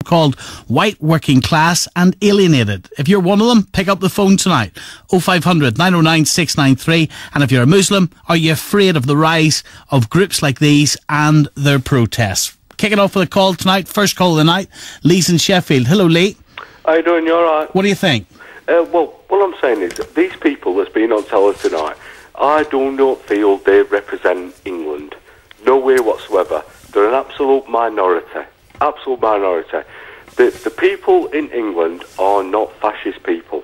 called White Working Class and Alienated. If you're one of them, pick up the phone tonight. 0500 909 693. And if you're a Muslim, are you afraid of the rise of groups like these and their protests? Kicking off with a call tonight, first call of the night, Lee's in Sheffield. Hello, Lee. How you doing? You all right? What do you think? Well, what I'm saying is that these people that's been on television tonight, I do not feel they represent England. No way whatsoever. They're an absolute minority. Absolute minority. The people in England are not fascist people.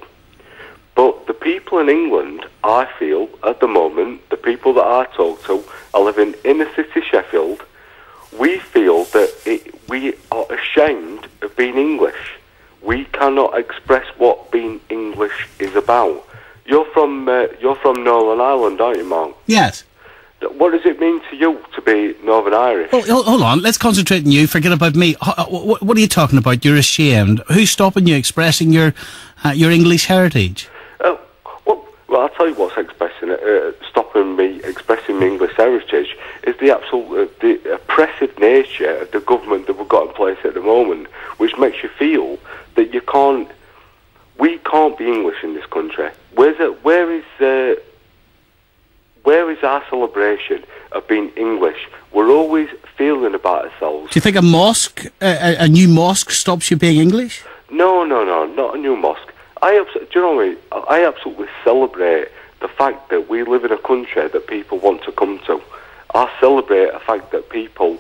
But the people in England, I feel, at the moment, the people that I talk to are living in inner city Sheffield. We feel that we are ashamed of being English. We cannot express what being English is about. You're from Northern Ireland, aren't you, Mark? Yes. What does it mean to you to be Northern Irish? Oh, hold on, let's concentrate on you, forget about me. What are you talking about? You're ashamed. Who's stopping you expressing your English heritage? Well, I'll tell you what's stopping me expressing my English heritage is the absolute the oppressive nature of the government that we've got in place at the moment, which makes you feel that we can't be English in this country. Where is our celebration of being English? We're always feeling about ourselves. Do you think a new mosque stops you being English? No, not a new mosque. Do you know what I mean? I absolutely celebrate the fact that we live in a country that people want to come to. I celebrate the fact that people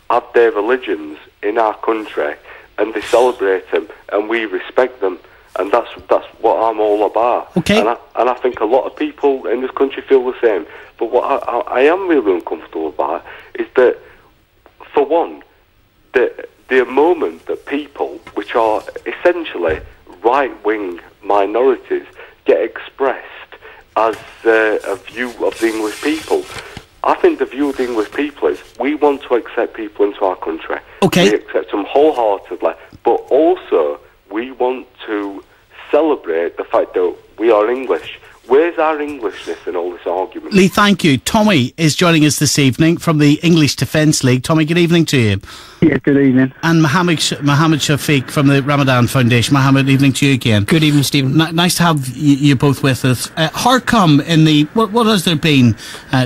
have their religions in our country and they celebrate them and we respect them. And that's what I'm all about. Okay. And I think a lot of people in this country feel the same. But what I am really uncomfortable about is that, for one, the moment that people, which are essentially right-wing minorities, get expressed as a view of the English people. I think the view of the English people is we want to accept people into our country. Okay. We accept them wholeheartedly. But also, we want to celebrate the fact that we are English. Where's our Englishness in all this argument? Lee, thank you. Tommy is joining us this evening from the English Defence League. Tommy, good evening to you. Yeah, good evening. And Mohammed Shafiq from the Ramadan Foundation. Mohammed, evening to you again. Good evening, Stephen. Nice to have you both with us. How come in the... What has there been,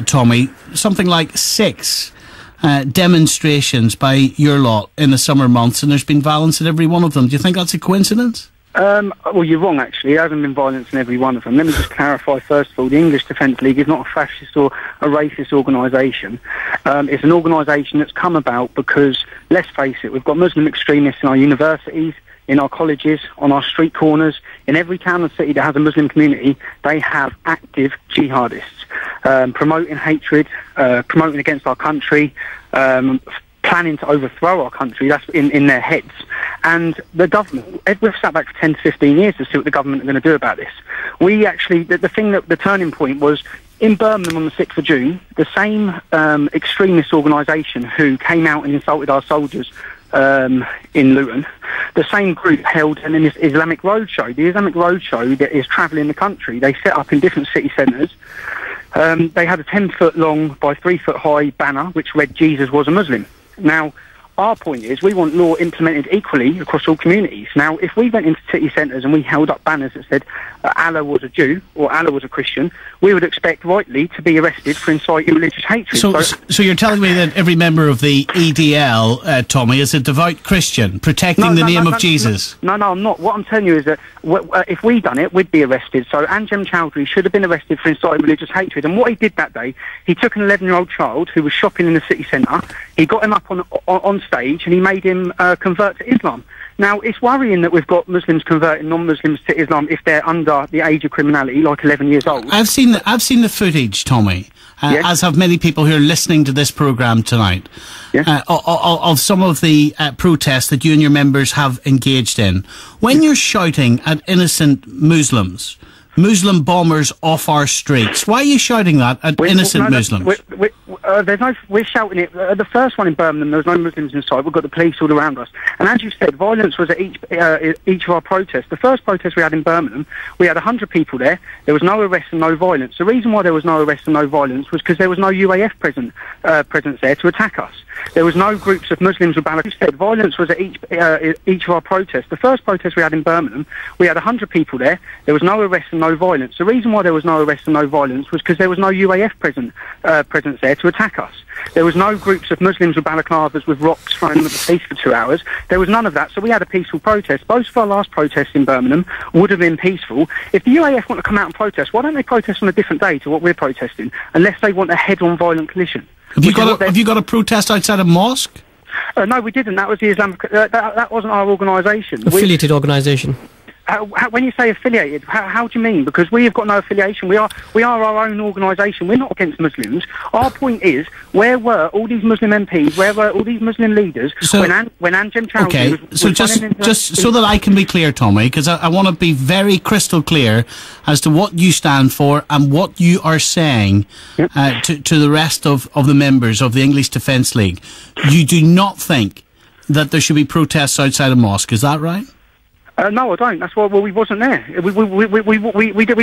Tommy? Something like 6 demonstrations by your lot in the summer months, and there's been violence at every one of them. Do you think that's a coincidence? Well, you're wrong, actually. There hasn't been violence in every one of them. Let me just clarify, first of all, the English Defence League is not a fascist or a racist organisation. It's an organisation that's come about because, let's face it, we've got Muslim extremists in our universities, in our colleges, on our street corners. In every town and city that has a Muslim community, they have active jihadists, promoting hatred, promoting against our country, planning to overthrow our country. That's in their heads. And the government, we've sat back for 10 to 15 years to see what the government are going to do about this. We actually, the turning point was in Birmingham on the 6th of June, the same extremist organisation who came out and insulted our soldiers in Luton, the same group held an Islamic roadshow. The Islamic roadshow that is travelling the country, they set up in different city centres. They had a 10-foot long by 3-foot high banner which read Jesus was a Muslim. Now, our point is we want law implemented equally across all communities. Now, if we went into city centres and we held up banners that said Allah was a Jew or Allah was a Christian, we would expect rightly to be arrested for inciting religious hatred. So you're telling me that every member of the EDL, Tommy, is a devout Christian protecting the name of Jesus? No, I'm not. What I'm telling you is that if we done it, we'd be arrested. So Anjem Chowdhury should have been arrested for inciting religious hatred. And what he did that day, he took an 11-year-old child who was shopping in the city centre, he got him up on stage and he made him convert to Islam. Now, it's worrying that we've got Muslims converting non-Muslims to Islam if they're under the age of criminality, like 11 years old. I've seen the footage, Tommy, yes, as have many people who are listening to this programme tonight, yes, of some of the protests that you and your members have engaged in. When you're shouting at innocent Muslims Muslim bombers off our streets. Why are you shouting that at innocent Muslims? We're shouting it. The first one in Birmingham, there was no Muslims inside. We've got the police all around us. And as you said, violence was at each of our protests. The first protest we had in Birmingham, we had 100 people there. There was no arrest and no violence. The reason why there was no arrest and no violence was because there was no UAF presence there to attack us. There was no groups of Muslims with banners. Said violence was at each of our protests. The first protest we had in Birmingham, we had 100 people there. There was no arrest and no violence. The reason why there was no arrest and no violence was because there was no UAF presence there to attack us. There was no groups of Muslims with balaclavas with rocks thrown at the police for 2 hours. There was none of that, so we had a peaceful protest. Both of our last protests in Birmingham would have been peaceful. If the UAF want to come out and protest, why don't they protest on a different day to what we're protesting, unless they want a head-on violent collision? Have you got a protest outside a mosque? No, we didn't. That was the Islamic... that wasn't our organisation. Affiliated organisation. When you say affiliated, how do you mean? Because we have got no affiliation. We are our own organisation. We're not against Muslims. Our point is, where were all these Muslim MPs? Where were all these Muslim leaders when Anjem Chowdhury Okay, so just so that I can be clear, Tommy, because I want to be very crystal clear as to what you stand for and what you are saying to the rest of the members of the English Defence League. You do not think that there should be protests outside a mosque, is that right? No, I don't. That's why we wasn't there. We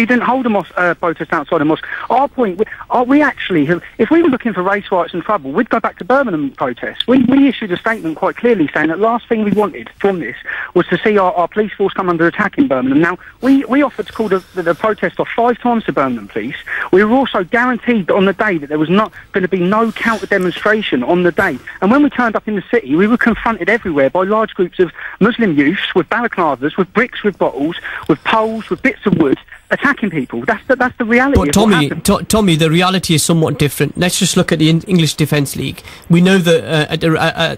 didn't hold a protest outside a mosque. Our point, we actually, if we were looking for race riots and trouble, we'd go back to Birmingham protests. We issued a statement quite clearly saying that last thing we wanted from this was to see our police force come under attack in Birmingham. Now, we offered to call the protest off 5 times to Birmingham police. We were also guaranteed that on the day that there was not going to be no counter demonstration on the day. And when we turned up in the city, we were confronted everywhere by large groups of Muslim youths with balaclavas, with bricks, with bottles, with poles, with bits of wood, attacking people. That's the reality. But Tommy, the reality is somewhat different. Let's just look at the English Defence League. We know that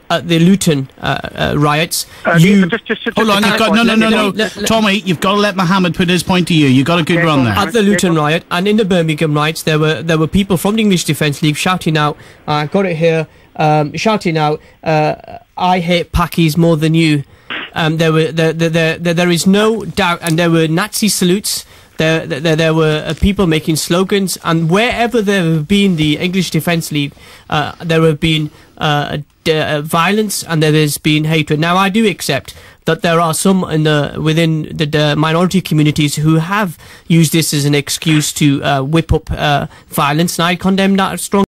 at the Luton riots, hold on, no. Tommy, you've got to let Mohammed put his point to you. You got a good run there. At the Luton riot and in the Birmingham riots, there were people from the English Defence League shouting out. I got it here. Shouting out, "I hate Pakis more than you." There is no doubt, and there were Nazi salutes. There were people making slogans, and wherever there have been the English Defence League, there have been violence and there has been hatred. Now, I do accept that there are some within the minority communities who have used this as an excuse to whip up violence, and I condemn that strongly.